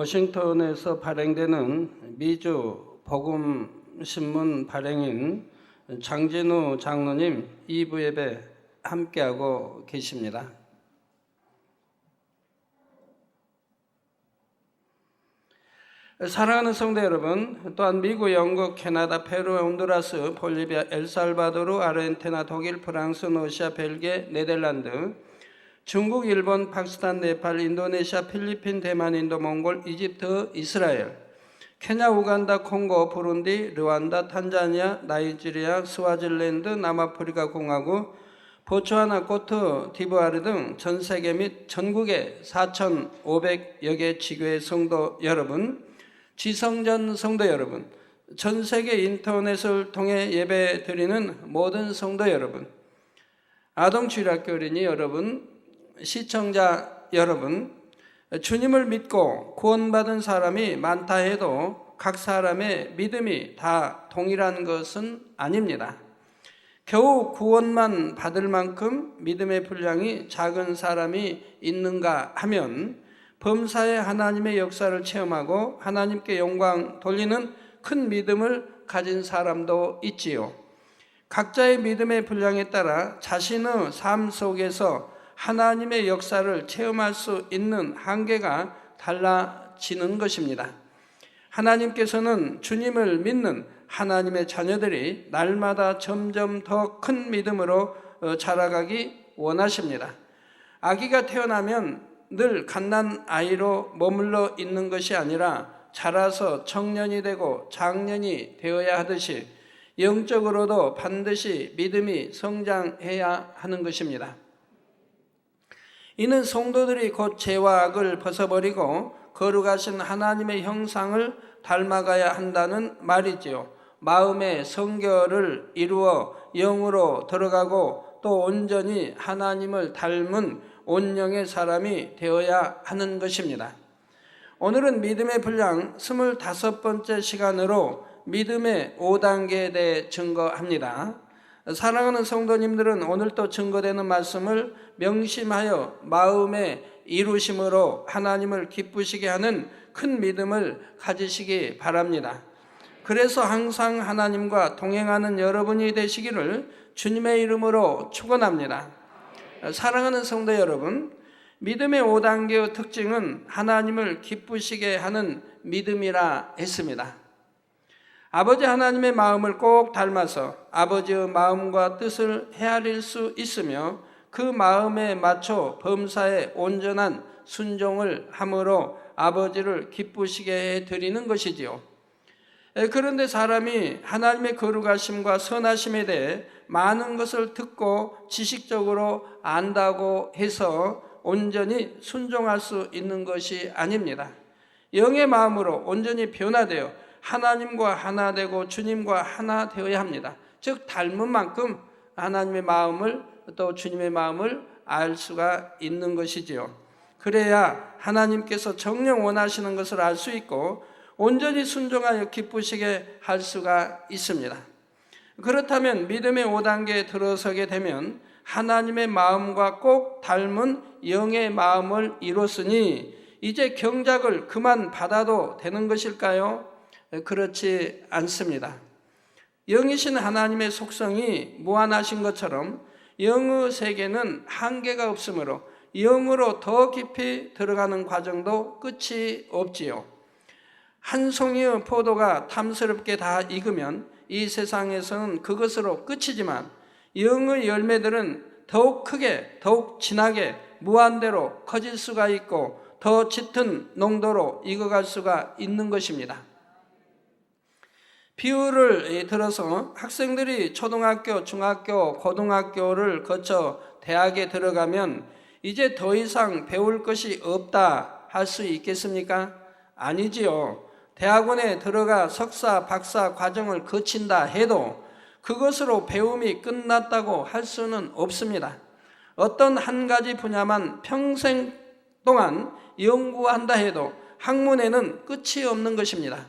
워싱턴에서 발행되는 미주 복음신문 발행인 장진우 장로님 2부 예배 함께하고 계십니다. 사랑하는 성도 여러분, 또한 미국, 영국, 캐나다, 페루, honduras, 볼리비아, 엘살바도르, 아르헨티나, 독일, 프랑스, 러시아, 벨기에, 네덜란드, 중국, 일본, 파키스탄, 네팔, 인도네시아, 필리핀, 대만, 인도, 몽골, 이집트, 이스라엘, 케냐, 우간다, 콩고, 부룬디, 르완다, 탄자니아, 나이지리아, 스와질랜드, 남아프리카 공화국, 보츠와나, 코트 디부아르 등 전 세계 및 전국의 4,500여 개 지교회 성도 여러분, 지성전 성도 여러분, 전 세계 인터넷을 통해 예배 드리는 모든 성도 여러분, 아동주일학교 어린이 여러분, 시청자 여러분, 주님을 믿고 구원받은 사람이 많다 해도 각 사람의 믿음이 다 동일한 것은 아닙니다. 겨우 구원만 받을 만큼 믿음의 분량이 작은 사람이 있는가 하면 범사에 하나님의 역사를 체험하고 하나님께 영광 돌리는 큰 믿음을 가진 사람도 있지요. 각자의 믿음의 분량에 따라 자신의 삶 속에서 하나님의 역사를 체험할 수 있는 한계가 달라지는 것입니다. 하나님께서는 주님을 믿는 하나님의 자녀들이 날마다 점점 더 큰 믿음으로 자라가기 원하십니다. 아기가 태어나면 늘 갓난아이로 머물러 있는 것이 아니라 자라서 청년이 되고 장년이 되어야 하듯이 영적으로도 반드시 믿음이 성장해야 하는 것입니다. 이는 성도들이 곧 죄와 악을 벗어버리고 거룩하신 하나님의 형상을 닮아가야 한다는 말이지요. 마음의 성결을 이루어 영으로 들어가고 또 온전히 하나님을 닮은 온영의 사람이 되어야 하는 것입니다. 오늘은 믿음의 분량 25번째 시간으로 믿음의 5단계에 대해 증거합니다. 사랑하는 성도님들은 오늘 또 증거되는 말씀을 명심하여 마음의 이루심으로 하나님을 기쁘시게 하는 큰 믿음을 가지시기 바랍니다. 그래서 항상 하나님과 동행하는 여러분이 되시기를 주님의 이름으로 축원합니다. 사랑하는 성도 여러분, 믿음의 5단계의 특징은 하나님을 기쁘시게 하는 믿음이라 했습니다. 아버지 하나님의 마음을 꼭 닮아서 아버지의 마음과 뜻을 헤아릴 수 있으며 그 마음에 맞춰 범사에 온전한 순종을 함으로 아버지를 기쁘시게 해드리는 것이지요. 그런데 사람이 하나님의 거룩하심과 선하심에 대해 많은 것을 듣고 지식적으로 안다고 해서 온전히 순종할 수 있는 것이 아닙니다. 영의 마음으로 온전히 변화되어 하나님과 하나 되고 주님과 하나 되어야 합니다. 즉 닮은 만큼 하나님의 마음을 또 주님의 마음을 알 수가 있는 것이지요. 그래야 하나님께서 정녕 원하시는 것을 알 수 있고 온전히 순종하여 기쁘시게 할 수가 있습니다. 그렇다면 믿음의 5단계에 들어서게 되면 하나님의 마음과 꼭 닮은 영의 마음을 이뤘으니 이제 경작을 그만 받아도 되는 것일까요? 그렇지 않습니다. 영이신 하나님의 속성이 무한하신 것처럼 영의 세계는 한계가 없으므로 영으로 더 깊이 들어가는 과정도 끝이 없지요. 한 송이의 포도가 탐스럽게 다 익으면 이 세상에서는 그것으로 끝이지만 영의 열매들은 더욱 크게 더욱 진하게 무한대로 커질 수가 있고 더 짙은 농도로 익어갈 수가 있는 것입니다. 비유를 들어서 학생들이 초등학교, 중학교, 고등학교를 거쳐 대학에 들어가면 이제 더 이상 배울 것이 없다 할 수 있겠습니까? 아니지요. 대학원에 들어가 석사, 박사 과정을 거친다 해도 그것으로 배움이 끝났다고 할 수는 없습니다. 어떤 한 가지 분야만 평생 동안 연구한다 해도 학문에는 끝이 없는 것입니다.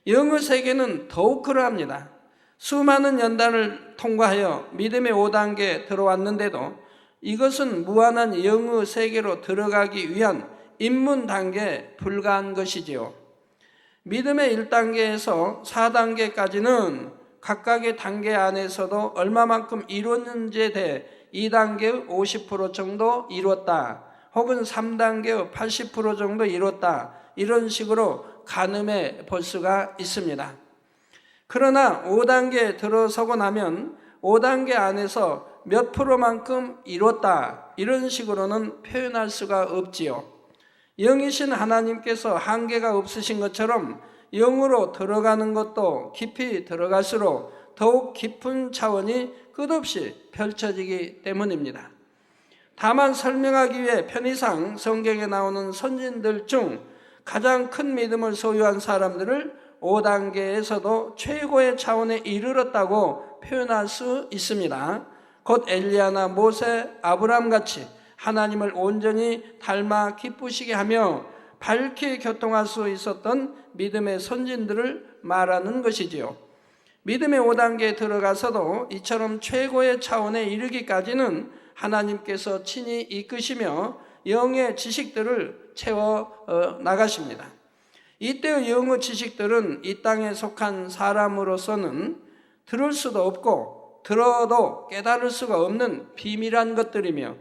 영의 세계는 더욱 그러합니다. 수많은 연단을 통과하여 믿음의 5단계에 들어왔는데도 이것은 무한한 영의 세계로 들어가기 위한 입문 단계에 불과한 것이지요. 믿음의 1단계에서 4단계까지는 각각의 단계 안에서도 얼마만큼 이뤘는지에 대해 2단계의 50% 정도 이뤘다, 혹은 3단계의 80% 정도 이뤘다, 이런 식으로 가늠해 볼 수가 있습니다. 그러나 5단계에 들어서고 나면 5단계 안에서 몇 프로만큼 이뤘다, 이런 식으로는 표현할 수가 없지요. 영이신 하나님께서 한계가 없으신 것처럼 영으로 들어가는 것도 깊이 들어갈수록 더욱 깊은 차원이 끝없이 펼쳐지기 때문입니다. 다만 설명하기 위해 편의상 성경에 나오는 선진들 중 가장 큰 믿음을 소유한 사람들을 5단계에서도 최고의 차원에 이르렀다고 표현할 수 있습니다. 곧 엘리야나 모세, 아브라함 같이 하나님을 온전히 닮아 기쁘시게 하며 밝게 교통할 수 있었던 믿음의 선진들을 말하는 것이지요. 믿음의 5단계에 들어가서도 이처럼 최고의 차원에 이르기까지는 하나님께서 친히 이끄시며 영의 지식들을 채워 나가십니다. 이때의 영의 지식들은 이 땅에 속한 사람으로서는 들을 수도 없고 들어도 깨달을 수가 없는 비밀한 것들이며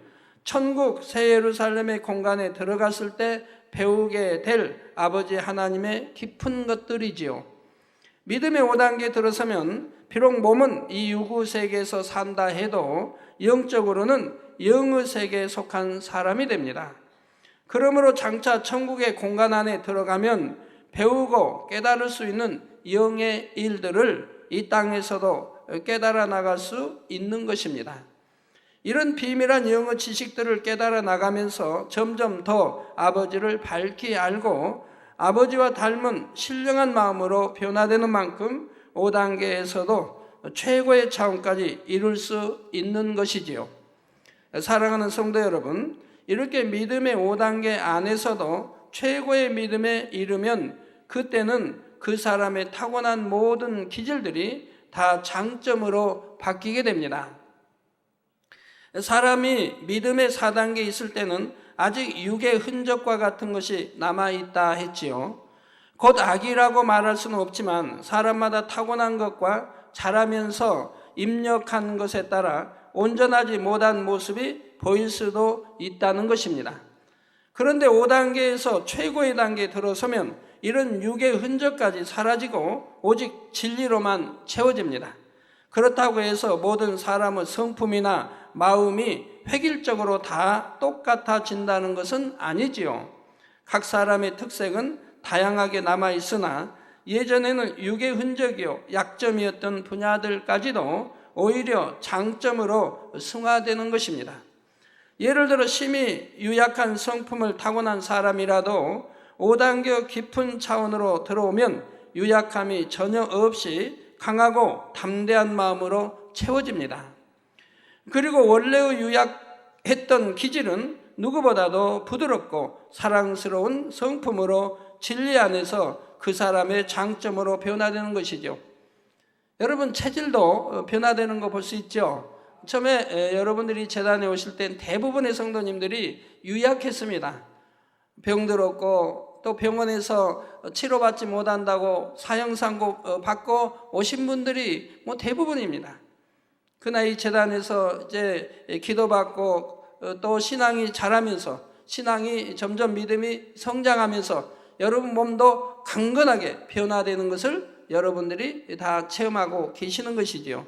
천국 새 예루살렘의 공간에 들어갔을 때 배우게 될 아버지 하나님의 깊은 것들이지요. 믿음의 5단계에 들어서면 비록 몸은 이 유구 세계에서 산다 해도 영적으로는 영의 세계에 속한 사람이 됩니다. 그러므로 장차 천국의 공간 안에 들어가면 배우고 깨달을 수 있는 영의 일들을 이 땅에서도 깨달아 나갈 수 있는 것입니다. 이런 비밀한 영의 지식들을 깨달아 나가면서 점점 더 아버지를 밝히 알고 아버지와 닮은 신령한 마음으로 변화되는 만큼 5단계에서도 최고의 차원까지 이룰 수 있는 것이지요. 사랑하는 성도 여러분, 이렇게 믿음의 5단계 안에서도 최고의 믿음에 이르면 그때는 그 사람의 타고난 모든 기질들이 다 장점으로 바뀌게 됩니다. 사람이 믿음의 4단계에 있을 때는 아직 육의 흔적과 같은 것이 남아있다 했지요. 곧 악이라고 말할 수는 없지만 사람마다 타고난 것과 자라면서 입력한 것에 따라 온전하지 못한 모습이 보일 수도 있다는 것입니다. 그런데 5단계에서 최고의 단계에 들어서면 이런 육의 흔적까지 사라지고 오직 진리로만 채워집니다. 그렇다고 해서 모든 사람의 성품이나 마음이 획일적으로 다 똑같아진다는 것은 아니지요. 각 사람의 특색은 다양하게 남아있으나 예전에는 육의 흔적이요 약점이었던 분야들까지도 오히려 장점으로 승화되는 것입니다. 예를 들어 심히 유약한 성품을 타고난 사람이라도 5단계 깊은 차원으로 들어오면 유약함이 전혀 없이 강하고 담대한 마음으로 채워집니다. 그리고 원래의 유약했던 기질은 누구보다도 부드럽고 사랑스러운 성품으로 진리 안에서 그 사람의 장점으로 변화되는 것이죠. 여러분 체질도 변화되는 거 볼 수 있죠. 처음에 여러분들이 재단에 오실 땐 대부분의 성도님들이 유약했습니다. 병들었고 또 병원에서 치료받지 못한다고 사형선고 받고 오신 분들이 대부분입니다. 그 나이 재단에서 이제 기도받고 또 신앙이 자라면서 신앙이 점점 믿음이 성장하면서 여러분 몸도 강건하게 변화되는 것을 여러분들이 다 체험하고 계시는 것이지요.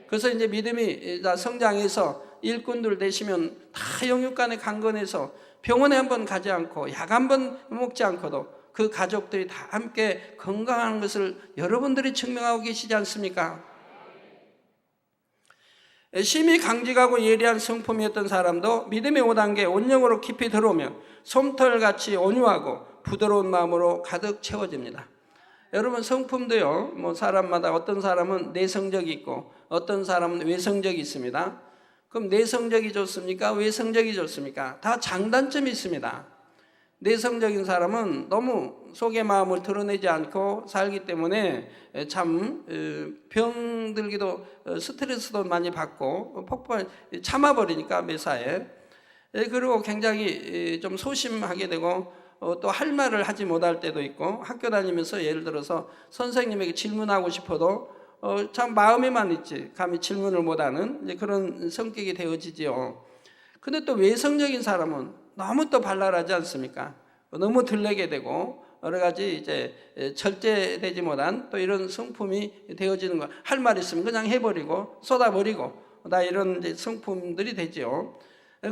그래서 이제 믿음이 다 성장해서 일꾼들 되시면 다 영육간에 강건해서 병원에 한번 가지 않고 약 한번 먹지 않고도 그 가족들이 다 함께 건강한 것을 여러분들이 증명하고 계시지 않습니까? 심히 강직하고 예리한 성품이었던 사람도 믿음의 5단계 온영으로 깊이 들어오면 솜털같이 온유하고 부드러운 마음으로 가득 채워집니다. 여러분 성품도요, 사람마다 어떤 사람은 내성적이 있고 어떤 사람은 외성적이 있습니다. 그럼 내성적이 좋습니까? 외성적이 좋습니까? 다 장단점이 있습니다. 내성적인 사람은 너무 속의 마음을 드러내지 않고 살기 때문에 참 병들기도 스트레스도 많이 받고 폭발 참아버리니까 매사에. 그리고 굉장히 좀 소심하게 되고 또 할 말을 하지 못할 때도 있고, 학교 다니면서 예를 들어서 선생님에게 질문하고 싶어도 참 마음에만 있지 감히 질문을 못하는 그런 성격이 되어지지요. 근데 또 외성적인 사람은 너무 또 발랄하지 않습니까? 너무 들레게 되고 여러 가지 이제 절제되지 못한 또 이런 성품이 되어지는 거. 할 말 있으면 그냥 해버리고 쏟아버리고 다 이런 이제 성품들이 되죠.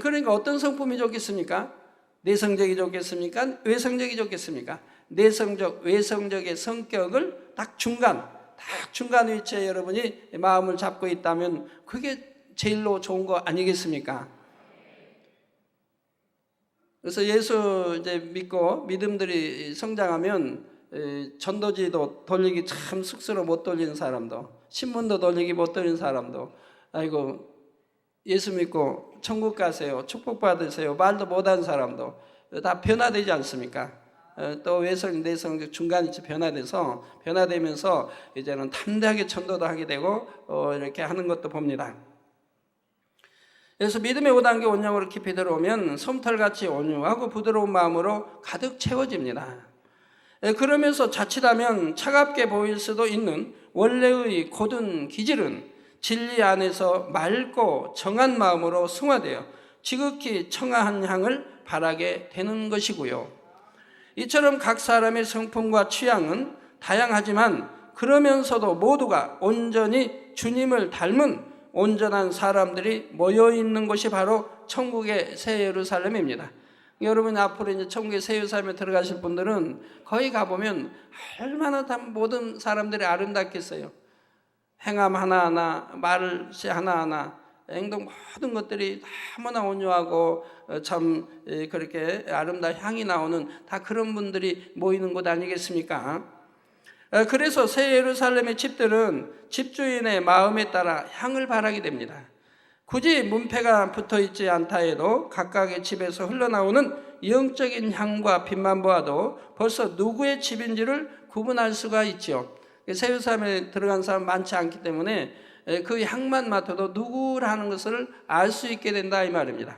그러니까 어떤 성품이 좋겠습니까? 내성적이 좋겠습니까? 외성적이 좋겠습니까? 내성적, 외성적의 성격을 딱 중간 위치에 여러분이 마음을 잡고 있다면 그게 제일로 좋은 거 아니겠습니까? 그래서 예수 이제 믿고 믿음들이 성장하면 전도지도 돌리기 참 쑥스러워 못 돌리는 사람도, 신문도 돌리기 못 돌리는 사람도, 아이고 예수 믿고 천국 가세요, 축복받으세요 말도 못하는 사람도 다 변화되지 않습니까? 또 외성, 내성 중간이 변화되면서 이제는 담대하게 전도도 하게 되고 이렇게 하는 것도 봅니다. 그래서 믿음의 5단계 온영으로 깊이 들어오면 솜털같이 온유하고 부드러운 마음으로 가득 채워집니다. 그러면서 자칫하면 차갑게 보일 수도 있는 원래의 고든 기질은 진리 안에서 맑고 정한 마음으로 승화되어 지극히 청아한 향을 발하게 되는 것이고요. 이처럼 각 사람의 성품과 취향은 다양하지만 그러면서도 모두가 온전히 주님을 닮은 온전한 사람들이 모여있는 곳이 바로 천국의 새 예루살렘입니다. 여러분 앞으로 이제 천국의 새 예루살렘에 들어가실 분들은 거기 가보면 얼마나 다 모든 사람들이 아름답겠어요. 행함 하나하나, 말씨 하나하나, 행동 모든 것들이 너무나 온유하고 참 그렇게 아름다운 향이 나오는 다 그런 분들이 모이는 곳 아니겠습니까? 그래서 새 예루살렘의 집들은 집주인의 마음에 따라 향을 발하게 됩니다. 굳이 문패가 붙어있지 않다 해도 각각의 집에서 흘러나오는 영적인 향과 빛만 보아도 벌써 누구의 집인지를 구분할 수가 있죠. 새 예루살렘에 들어간 사람 많지 않기 때문에 그 향만 맡아도 누구라는 것을 알 수 있게 된다 이 말입니다.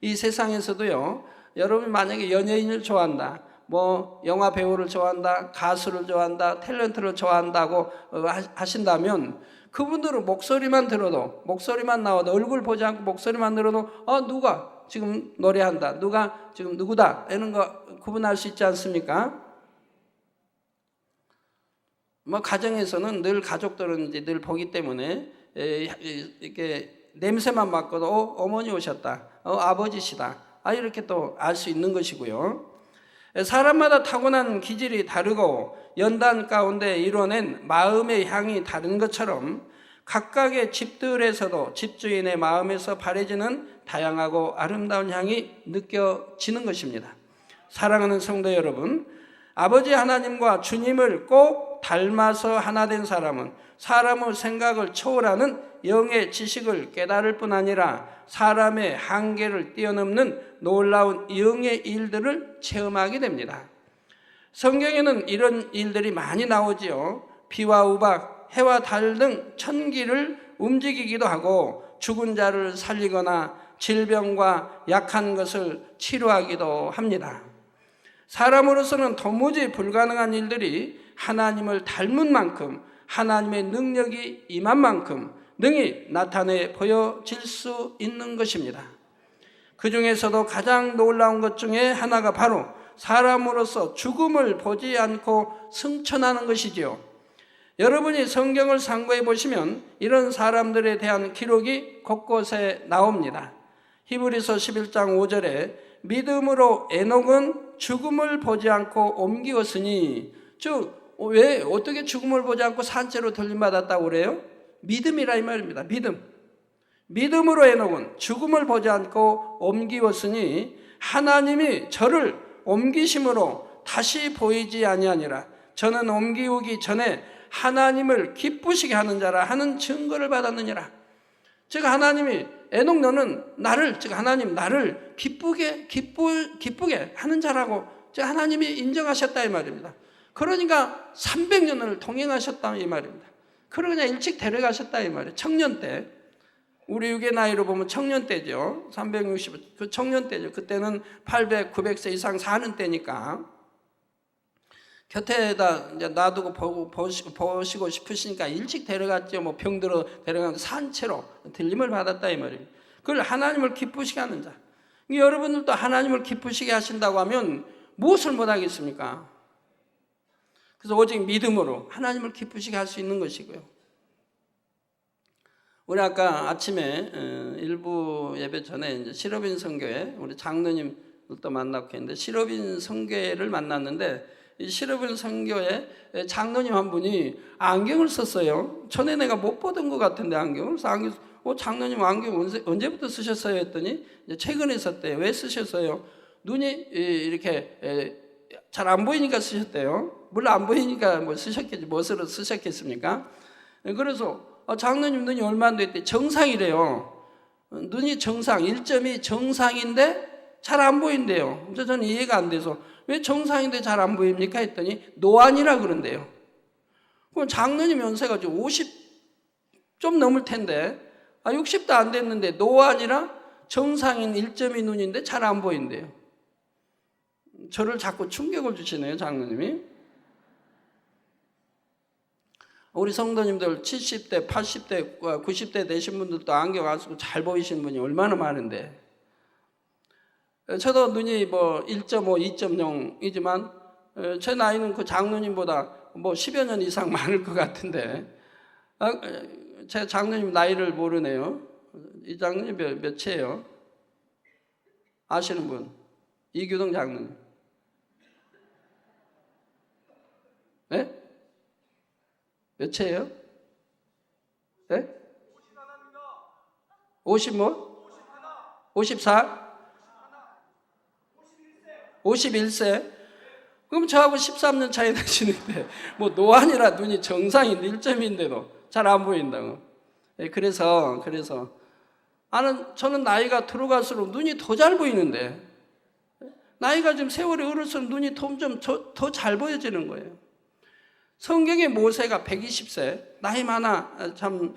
이 세상에서도요, 여러분 만약에 연예인을 좋아한다, 뭐 영화 배우를 좋아한다, 가수를 좋아한다, 탤런트를 좋아한다고 하신다면 그분들은 목소리만 들어도, 목소리만 나와도, 얼굴 보지 않고 목소리만 들어도 누가 지금 노래한다, 누가 지금 누구다 이런 거 구분할 수 있지 않습니까? 뭐 가정에서는 늘 가족들은 이제 늘 보기 때문에 이렇게 냄새만 맡고도 어머니 오셨다, 아버지시다, 이렇게 또 알 수 있는 것이고요. 사람마다 타고난 기질이 다르고 연단 가운데 이뤄낸 마음의 향이 다른 것처럼 각각의 집들에서도 집주인의 마음에서 발해지는 다양하고 아름다운 향이 느껴지는 것입니다. 사랑하는 성도 여러분, 아버지 하나님과 주님을 꼭 닮아서 하나 된 사람은 사람의 생각을 초월하는 영의 지식을 깨달을 뿐 아니라 사람의 한계를 뛰어넘는 놀라운 영의 일들을 체험하게 됩니다. 성경에는 이런 일들이 많이 나오지요. 비와 우박, 해와 달 등 천기를 움직이기도 하고 죽은 자를 살리거나 질병과 약한 것을 치료하기도 합니다. 사람으로서는 도무지 불가능한 일들이 하나님을 닮은 만큼, 하나님의 능력이 임한 만큼 능히 나타내 보여질 수 있는 것입니다. 그 중에서도 가장 놀라운 것 중에 하나가 바로 사람으로서 죽음을 보지 않고 승천하는 것이지요. 여러분이 성경을 상고해 보시면 이런 사람들에 대한 기록이 곳곳에 나옵니다. 히브리서 11장 5절에 믿음으로 에녹은 죽음을 보지 않고 옮기었으니, 즉 왜 어떻게 죽음을 보지 않고 산채로 들림받았다고 그래요? 믿음이라 이 말입니다. 믿음으로 에녹은 죽음을 보지 않고 옮기었으니 하나님이 저를 옮기심으로 다시 보이지 아니하니라. 저는 옮기우기 전에 하나님을 기쁘시게 하는 자라 하는 증거를 받았느니라. 즉 하나님이 에녹 너는 나를, 즉 하나님 나를 기쁘게 하는 자라고 즉 하나님이 인정하셨다 이 말입니다. 그러니까 300년을 동행하셨다 이 말입니다. 그러고 그냥 일찍 데려가셨다 이 말이에요. 청년 때. 우리 육의 나이로 보면 청년 때죠. 360, 그 청년 때죠. 그때는 800, 900세 이상 사는 때니까. 곁에다 이제 놔두고 보시고 싶으시니까 일찍 데려갔죠. 뭐 병들어 데려가면 산채로 들림을 받았다 이 말이에요. 그걸 하나님을 기쁘시게 하는 자. 여러분들도 하나님을 기쁘시게 하신다고 하면 무엇을 못하겠습니까? 그래서 오직 믿음으로 하나님을 기쁘시게 할 수 있는 것이고요. 우리 아까 아침에 일부 예배 전에 이제 시러빈 선교회 우리 장로님도 만났고 했는데 시러빈 선교회를 만났는데 이 시러빈 선교회 장로님 한 분이 안경을 썼어요. 전에 내가 못 보던 것 같은데 안경을. 장로님 안경 언제부터 쓰셨어요? 했더니 이제 최근에 썼대요. 왜 쓰셨어요? 눈이 이렇게 잘 안 보이니까 쓰셨대요. 물론 안 보이니까 뭐 쓰셨겠지. 무엇으로 쓰셨겠습니까? 그래서 장로님 눈이 얼마 안 됐대. 정상이래요. 눈이 정상, 1점이 정상인데 잘 안 보인대요. 그래서 저는 이해가 안 돼서 왜 정상인데 잘 안 보입니까? 했더니 노안이라 그런대요. 그럼 장로님 연세가 지금 50 좀 넘을 텐데 60도 안 됐는데 노안이라 정상인 1점이 눈인데 잘 안 보인대요. 저를 자꾸 충격을 주시네요, 장로님이. 우리 성도님들 70대, 80대, 90대 되신 분들도 안경 안 쓰고 잘 보이시는 분이 얼마나 많은데. 저도 눈이 뭐 1.5, 2.0이지만 제 나이는 그 장로님보다 뭐 10여 년 이상 많을 것 같은데 제 장로님 나이를 모르네요. 이 장로님 몇이에요? 아시는 분? 이규동 장로님. 네? 몇이에요? 네? 50 뭐? 54? 51세? 그럼 저하고 13년 차이 나시는데 뭐 노안이라 눈이 정상인데 1점인데도 잘 안 보인다고. 그래서 저는 나이가 들어갈수록 눈이 더 잘 보이는데 나이가 좀 세월이 흐를수록 눈이 점점 더 잘 보여지는 거예요. 성경의 모세가 120세 나이 많아 참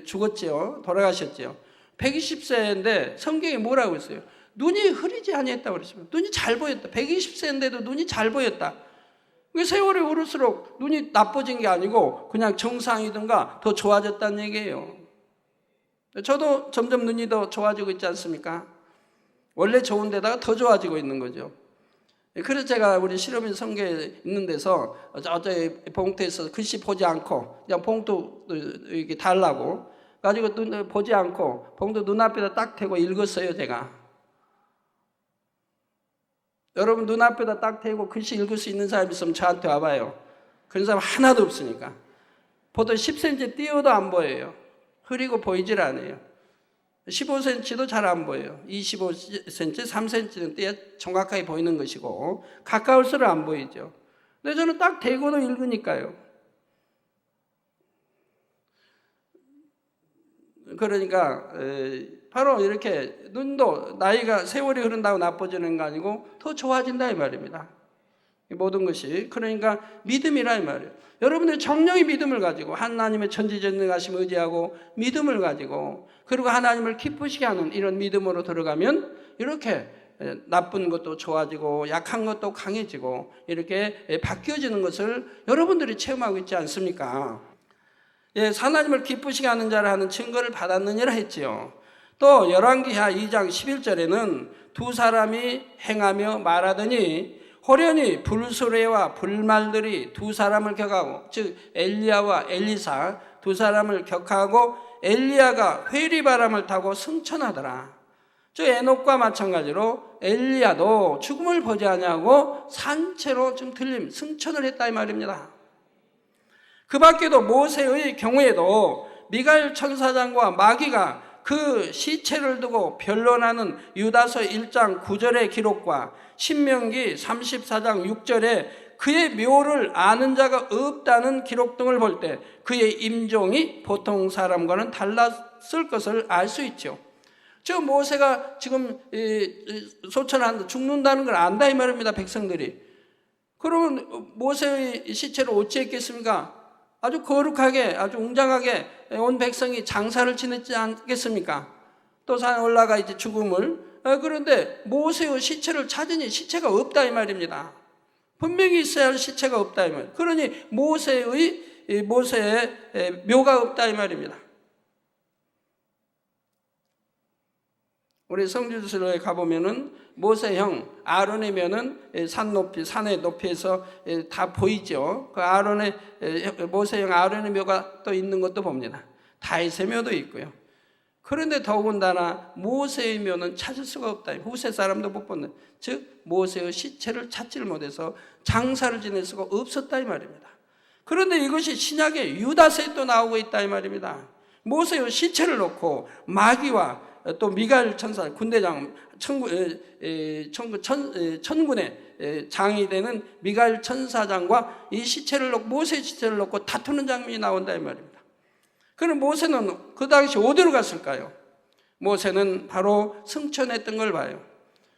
죽었지요. 돌아가셨지요. 120세인데 성경에 뭐라고 했어요? 눈이 흐리지 아니했다고 그랬습니다. 눈이 잘 보였다. 120세인데도 눈이 잘 보였다. 세월이 오를수록 눈이 나빠진 게 아니고 그냥 정상이든가 더 좋아졌다는 얘기예요. 저도 점점 눈이 더 좋아지고 있지 않습니까? 원래 좋은 데다가 더 좋아지고 있는 거죠. 그래서 제가 우리 시러빈 성교에 있는 데서 어제 봉투에서 글씨 보지 않고 그냥 봉투 이렇게 달라고 가지고 눈 보지 않고 봉투 눈앞에다 딱 대고 읽었어요, 제가. 여러분 눈앞에다 딱 대고 글씨 읽을 수 있는 사람 있으면 저한테 와봐요. 그런 사람 하나도 없으니까. 보통 10cm 띄어도 안 보여요. 흐리고 보이질 않아요. 15cm도 잘 안 보여요. 25cm, 3cm는 띄어 정확하게 보이는 것이고 가까울수록 안 보이죠. 근데 저는 딱 대고도 읽으니까요. 그러니까 바로 이렇게 눈도 나이가 세월이 흐른다고 나빠지는 거 아니고 더 좋아진다 이 말입니다. 모든 것이. 그러니까 믿음이라 이 말이에요. 여러분들 정령이 믿음을 가지고 하나님의 천지전능하심 의지하고 믿음을 가지고 그리고 하나님을 기쁘시게 하는 이런 믿음으로 들어가면 이렇게 나쁜 것도 좋아지고 약한 것도 강해지고 이렇게 바뀌어지는 것을 여러분들이 체험하고 있지 않습니까? 하나님을 기쁘시게 하는 자를 하는 증거를 받았느니라 했지요. 또 열왕기하 2장 11절에는 두 사람이 행하며 말하더니 호련히 불수레와 불말들이 두 사람을 격하고 즉 엘리야와 엘리사 두 사람을 격하고 엘리야가 회리바람을 타고 승천하더라. 저 에녹과 마찬가지로 엘리야도 죽음을 보지 아니하고 산채로 좀 승천을 했다 이 말입니다. 그 밖에도 모세의 경우에도 미가엘 천사장과 마귀가 그 시체를 두고 변론하는 유다서 1장 9절의 기록과 신명기 34장 6절에 그의 묘를 아는 자가 없다는 기록 등을 볼 때 그의 임종이 보통 사람과는 달랐을 것을 알 수 있죠. 저 모세가 지금 소천한다 죽는다는 걸 안다 이 말입니다. 백성들이. 그러면 모세의 시체를 어찌 했겠습니까? 아주 거룩하게 아주 웅장하게 온 백성이 장사를 지냈지 않겠습니까? 또 산 올라가 이제 죽음을 그런데 모세의 시체를 찾으니 시체가 없다 이 말입니다. 분명히 있어야 할 시체가 없다 이 말. 그러니 모세의 묘가 없다 이 말입니다. 우리 성지순례에 가보면은 모세형 아론의 묘는 산의 높이에서 다 보이죠. 그 모세형 아론의 묘가 또 있는 것도 봅니다. 다윗의 묘도 있고요. 그런데 더군다나 모세의 묘는 찾을 수가 없다. 후세 사람도 못 본다. 즉 모세의 시체를 찾지를 못해서 장사를 지낼 수가 없었다 이 말입니다. 그런데 이것이 신약의 유다서에 또 나오고 있다 이 말입니다. 모세의 시체를 놓고 마귀와 또 미가엘 천사, 군대장, 천군의 장이 되는 미가엘 천사장과 이 시체를 놓고, 모세의 시체를 놓고 다투는 장면이 나온다 이 말입니다. 그럼 모세는 그 당시 어디로 갔을까요? 모세는 바로 승천했던 걸 봐요.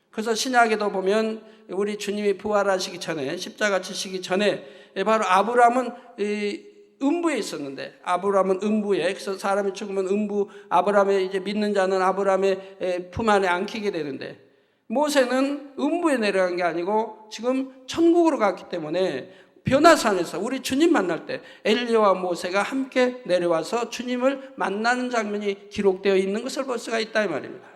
그래서 신약에도 보면 우리 주님이 부활하시기 전에, 십자가 지시기 전에 바로 아브라함은 음부에 있었는데, 아브라함은 음부에, 그래서 사람이 죽으면 음부, 아브라함의 이제 믿는 자는 아브라함의 품 안에 안기게 되는데, 모세는 음부에 내려간 게 아니고 지금 천국으로 갔기 때문에 변화산에서 우리 주님 만날 때 엘리야와 모세가 함께 내려와서 주님을 만나는 장면이 기록되어 있는 것을 볼 수가 있다 이 말입니다.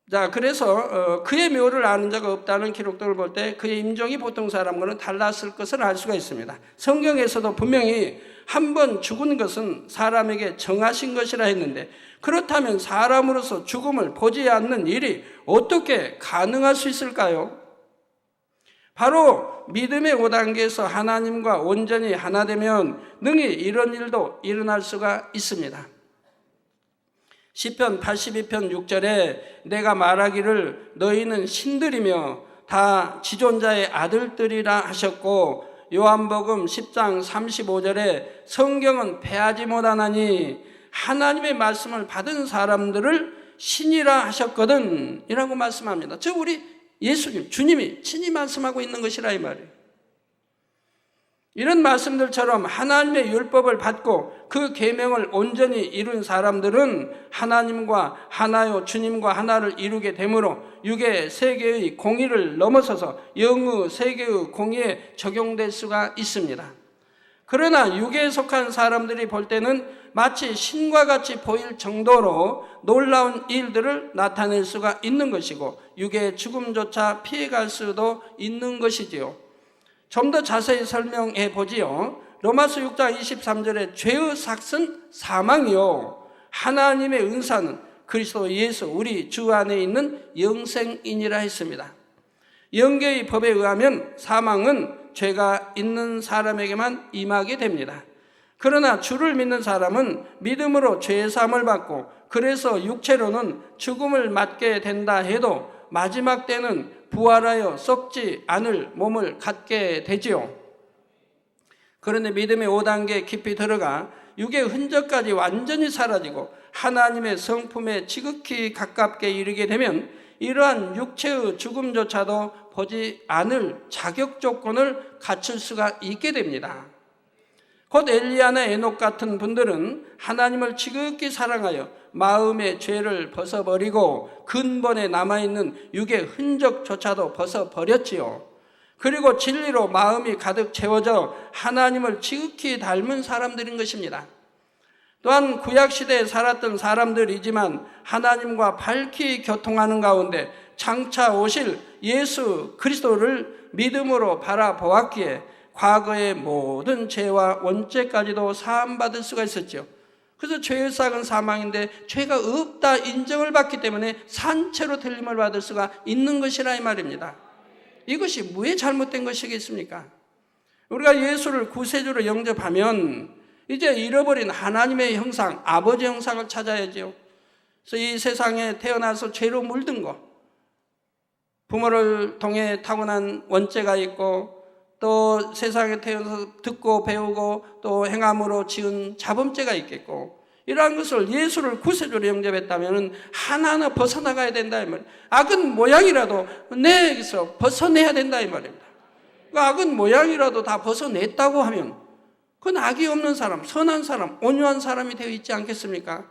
자, 그래서 그의 묘를 아는 자가 없다는 기록들을 볼 때 그의 임종이 보통 사람과는 달랐을 것을 알 수가 있습니다. 성경에서도 분명히 한 번 죽은 것은 사람에게 정하신 것이라 했는데, 그렇다면 사람으로서 죽음을 보지 않는 일이 어떻게 가능할 수 있을까요? 바로 믿음의 5단계에서 하나님과 온전히 하나 되면 능히 이런 일도 일어날 수가 있습니다. 시편 82편 6절에 내가 말하기를 너희는 신들이며 다 지존자의 아들들이라 하셨고, 요한복음 10장 35절에 성경은 패하지 못하나니 하나님의 말씀을 받은 사람들을 신이라 하셨거든 이라고 말씀합니다. 즉 우리 예수님, 주님이 친히 말씀하고 있는 것이라 이 말이에요. 이런 말씀들처럼 하나님의 율법을 받고 그 계명을 온전히 이룬 사람들은 하나님과 하나요 주님과 하나를 이루게 되므로 육의 세계의 공의를 넘어서서 영의 세계의 공의에 적용될 수가 있습니다. 그러나 육에 속한 사람들이 볼 때는 마치 신과 같이 보일 정도로 놀라운 일들을 나타낼 수가 있는 것이고 육의 죽음조차 피해갈 수도 있는 것이지요. 좀 더 자세히 설명해 보지요. 로마서 6장 23절에 죄의 삭은 사망이요 하나님의 은사는 그리스도 예수 우리 주 안에 있는 영생이니라 했습니다. 영계의 법에 의하면 사망은 죄가 있는 사람에게만 임하게 됩니다. 그러나 주를 믿는 사람은 믿음으로 죄 사함을 받고 그래서 육체로는 죽음을 맞게 된다 해도 마지막 때는 부활하여 썩지 않을 몸을 갖게 되지요. 그런데 믿음의 5단계 깊이 들어가 육의 흔적까지 완전히 사라지고 하나님의 성품에 지극히 가깝게 이르게 되면 이러한 육체의 죽음조차도 보지 않을 자격 조건을 갖출 수가 있게 됩니다. 곧 엘리야나 에녹 같은 분들은 하나님을 지극히 사랑하여 마음의 죄를 벗어버리고 근본에 남아있는 육의 흔적조차도 벗어버렸지요. 그리고 진리로 마음이 가득 채워져 하나님을 지극히 닮은 사람들인 것입니다. 또한 구약시대에 살았던 사람들이지만 하나님과 밝히 교통하는 가운데 장차 오실 예수 그리스도를 믿음으로 바라보았기에 과거의 모든 죄와 원죄까지도 사함받을 수가 있었죠. 그래서 죄의 삭은 사망인데 죄가 없다 인정을 받기 때문에 산채로 틀림을 받을 수가 있는 것이라 이 말입니다. 이것이 왜 잘못된 것이겠습니까? 우리가 예수를 구세주로 영접하면 이제 잃어버린 하나님의 형상, 아버지 형상을 찾아야죠. 그래서 이 세상에 태어나서 죄로 물든 거, 부모를 통해 타고난 원죄가 있고 또 세상에 태어나서 듣고 배우고 또 행함으로 지은 자범죄가 있겠고 이러한 것을 예수를 구세주로 영접했다면 하나하나 벗어나가야 된다 이 말이에요. 악은 모양이라도 내에서 벗어내야 된다 이 말입니다. 그 악은 모양이라도 다 벗어냈다고 하면 그건 악이 없는 사람, 선한 사람, 온유한 사람이 되어 있지 않겠습니까?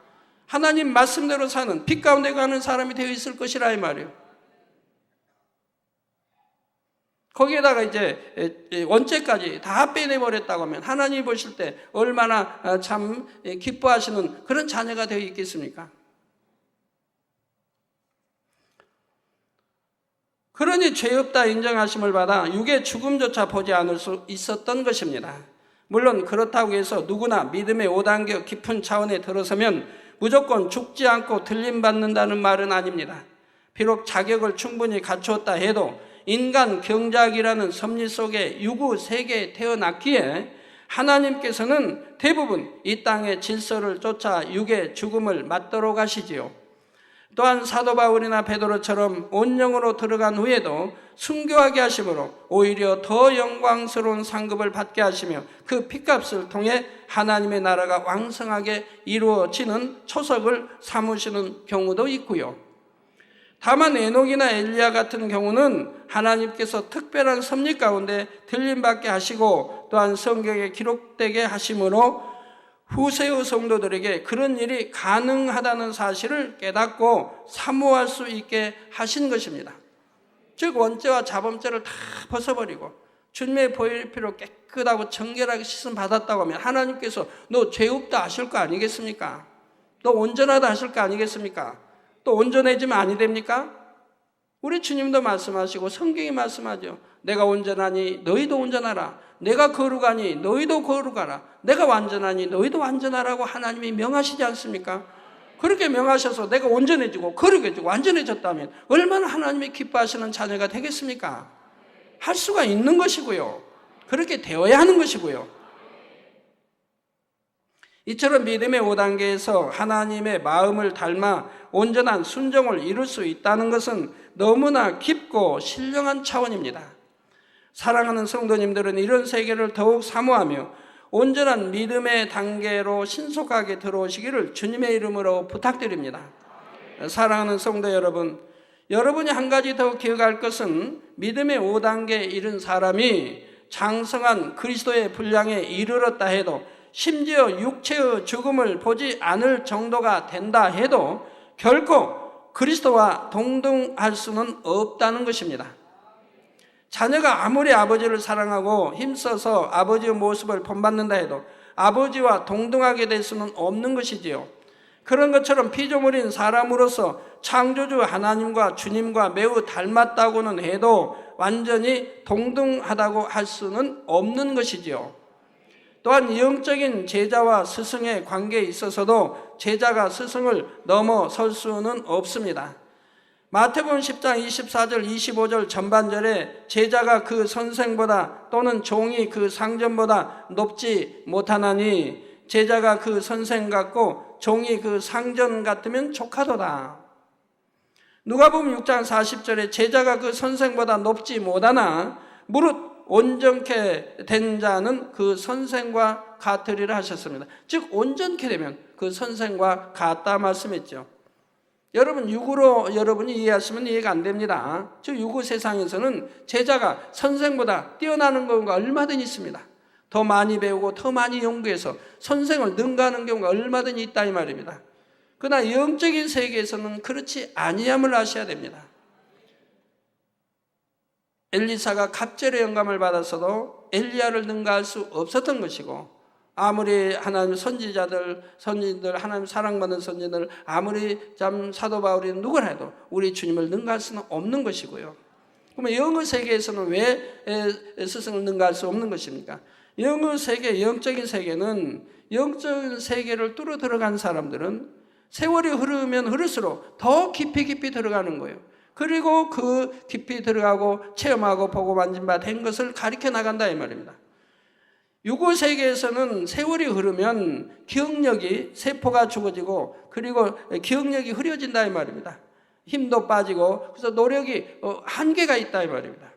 하나님 말씀대로 사는 빛 가운데 가는 사람이 되어 있을 것이라 이 말이에요. 거기에다가 이제 원죄까지 다 빼내버렸다고 하면 하나님이 보실 때 얼마나 참 기뻐하시는 그런 자녀가 되어 있겠습니까? 그러니 죄 없다 인정하심을 받아 육의 죽음조차 보지 않을 수 있었던 것입니다. 물론 그렇다고 해서 누구나 믿음의 5단계 깊은 차원에 들어서면 무조건 죽지 않고 들림받는다는 말은 아닙니다. 비록 자격을 충분히 갖추었다 해도 인간 경작이라는 섭리 속에 유구 세계에 태어났기에 하나님께서는 대부분 이 땅의 질서를 쫓아 육의 죽음을 맞도록 하시지요. 또한 사도 바울이나 베드로처럼 온영으로 들어간 후에도 순교하게 하심으로 오히려 더 영광스러운 상급을 받게 하시며 그 핏값을 통해 하나님의 나라가 왕성하게 이루어지는 초석을 삼으시는 경우도 있고요. 다만 에녹이나 엘리야 같은 경우는 하나님께서 특별한 섭리 가운데 들림받게 하시고 또한 성경에 기록되게 하심으로 후세의 성도들에게 그런 일이 가능하다는 사실을 깨닫고 사모할 수 있게 하신 것입니다. 즉 원죄와 자범죄를 다 벗어버리고 주님의 보혈 피로 깨끗하고 정결하게 씻음 받았다고 하면 하나님께서 너 죄 없다 하실 거 아니겠습니까? 너 온전하다 하실 거 아니겠습니까? 또 온전해지면 아니 됩니까? 우리 주님도 말씀하시고 성경이 말씀하죠. 내가 온전하니 너희도 온전하라. 내가 거룩하니 너희도 거룩하라. 내가 완전하니 너희도 완전하라고 하나님이 명하시지 않습니까? 그렇게 명하셔서 내가 온전해지고 거룩해지고 완전해졌다면 얼마나 하나님이 기뻐하시는 자녀가 되겠습니까? 할 수가 있는 것이고요. 그렇게 되어야 하는 것이고요. 이처럼 믿음의 5단계에서 하나님의 마음을 닮아 온전한 순종을 이룰 수 있다는 것은 너무나 깊고 신령한 차원입니다. 사랑하는 성도님들은 이런 세계를 더욱 사모하며 온전한 믿음의 단계로 신속하게 들어오시기를 주님의 이름으로 부탁드립니다. 사랑하는 성도 여러분, 여러분이 한 가지 더 기억할 것은 믿음의 5단계에 이른 사람이 장성한 그리스도의 분량에 이르렀다 해도 심지어 육체의 죽음을 보지 않을 정도가 된다 해도 결코 그리스도와 동등할 수는 없다는 것입니다. 자녀가 아무리 아버지를 사랑하고 힘써서 아버지의 모습을 본받는다 해도 아버지와 동등하게 될 수는 없는 것이지요. 그런 것처럼 피조물인 사람으로서 창조주 하나님과 주님과 매우 닮았다고는 해도 완전히 동등하다고 할 수는 없는 것이지요. 또한 영적인 제자와 스승의 관계에 있어서도 제자가 스승을 넘어설 수는 없습니다. 마태복음 10장 24절 25절 전반절에 제자가 그 선생보다 또는 종이 그 상전보다 높지 못하나니 제자가 그 선생 같고 종이 그 상전 같으면 족하도다. 누가복음 6장 40절에 제자가 그 선생보다 높지 못하나 무릇 온전케 된 자는 그 선생과 같으리라 하셨습니다. 즉 온전케 되면 그 선생과 같다 말씀했죠. 여러분 육으로 여러분이 이해하시면 이해가 안 됩니다. 즉 육의 세상에서는 제자가 선생보다 뛰어나는 경우가 얼마든지 있습니다. 더 많이 배우고 더 많이 연구해서 선생을 능가하는 경우가 얼마든지 있다 이 말입니다. 그러나 영적인 세계에서는 그렇지 아니함을 아셔야 됩니다. 엘리사가 갑절의 영감을 받았어도 엘리야를 능가할 수 없었던 것이고 아무리 하나님 선지자들 하나님 사랑받는 선지자들 아무리 참 사도 바울이 누구라 해도 우리 주님을 능가할 수는 없는 것이고요. 그러면 영의 세계에서는 왜 스승을 능가할 수 없는 것입니까? 영의 세계, 영적인 세계는 영적인 세계를 뚫어 들어간 사람들은 세월이 흐르면 흐를수록 더 깊이 들어가는 거예요. 그리고 그 깊이 들어가고 체험하고 보고 만진 바 된 것을 가르쳐 나간다 이 말입니다. 육의 세계에서는 세월이 흐르면 기억력이 세포가 죽어지고 그리고 기억력이 흐려진다 이 말입니다. 힘도 빠지고 그래서 노력이 한계가 있다 이 말입니다.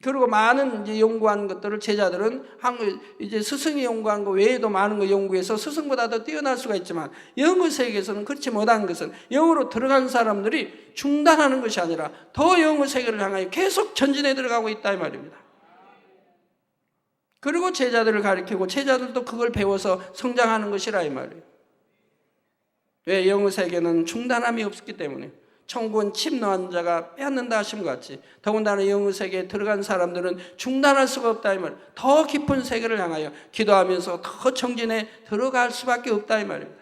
그리고 많은 이제 연구한 것들을 제자들은 이제 스승이 연구한 거 외에도 많은 거 연구해서 스승보다 더 뛰어날 수가 있지만, 영의 세계에서는 그렇지 못한 것은 영으로 들어간 사람들이 중단하는 것이 아니라 더 영의 세계를 향하여 계속 전진해 들어가고 있다 이 말입니다. 그리고 제자들을 가르치고 제자들도 그걸 배워서 성장하는 것이라 이 말이에요. 왜? 영의 세계는 중단함이 없기 때문에. 천국은 침노한 자가 빼앗는다 하신 것 같이, 더군다나 영의 세계에 들어간 사람들은 중단할 수가 없다 이 말. 더 깊은 세계를 향하여 기도하면서 더 정진해 들어갈 수밖에 없다 이 말입니다.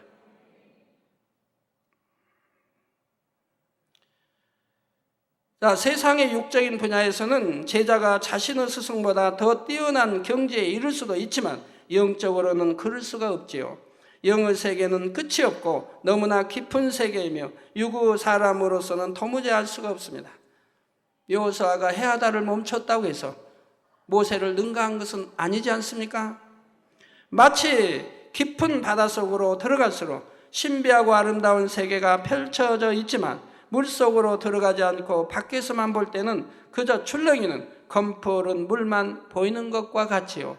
자, 세상의 육적인 분야에서는 제자가 자신의 스승보다 더 뛰어난 경지에 이를 수도 있지만 영적으로는 그럴 수가 없지요. 영의 세계는 끝이 없고 너무나 깊은 세계이며 유구 사람으로서는 도무지 알 수가 없습니다. 여호수아가 해하다를 멈췄다고 해서 모세를 능가한 것은 아니지 않습니까? 마치 깊은 바닷속으로 들어갈수록 신비하고 아름다운 세계가 펼쳐져 있지만 물속으로 들어가지 않고 밖에서만 볼 때는 그저 출렁이는 검푸른 물만 보이는 것과 같지요.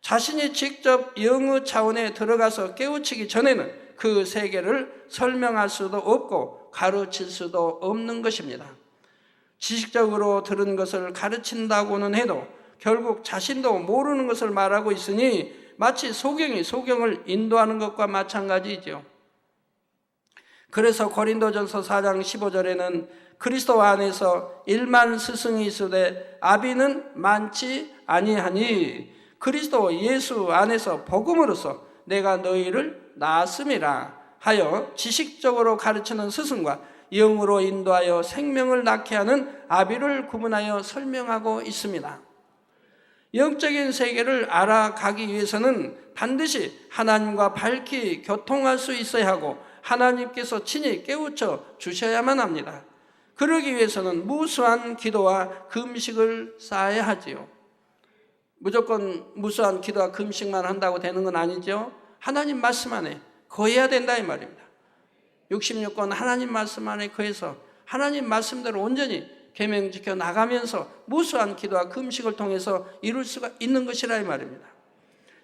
자신이 직접 영의 차원에 들어가서 깨우치기 전에는 그 세계를 설명할 수도 없고 가르칠 수도 없는 것입니다. 지식적으로 들은 것을 가르친다고는 해도 결국 자신도 모르는 것을 말하고 있으니 마치 소경이 소경을 인도하는 것과 마찬가지이죠. 그래서 고린도전서 4장 15절에는 그리스도 안에서 일만 스승이 있으되 아비는 많지 아니하니 그리스도 예수 안에서 복음으로써 내가 너희를 낳았음이라 하여 지식적으로 가르치는 스승과 영으로 인도하여 생명을 낳게 하는 아비를 구분하여 설명하고 있습니다. 영적인 세계를 알아가기 위해서는 반드시 하나님과 밝히 교통할 수 있어야 하고 하나님께서 친히 깨우쳐 주셔야만 합니다. 그러기 위해서는 무수한 기도와 금식을 쌓아야 하지요. 무조건 무수한 기도와 금식만 한다고 되는 건 아니죠. 하나님 말씀 안에 거해야 된다 이 말입니다. 66권 하나님 말씀 안에 거해서 하나님 말씀대로 온전히 계명 지켜 나가면서 무수한 기도와 금식을 통해서 이룰 수가 있는 것이라 이 말입니다.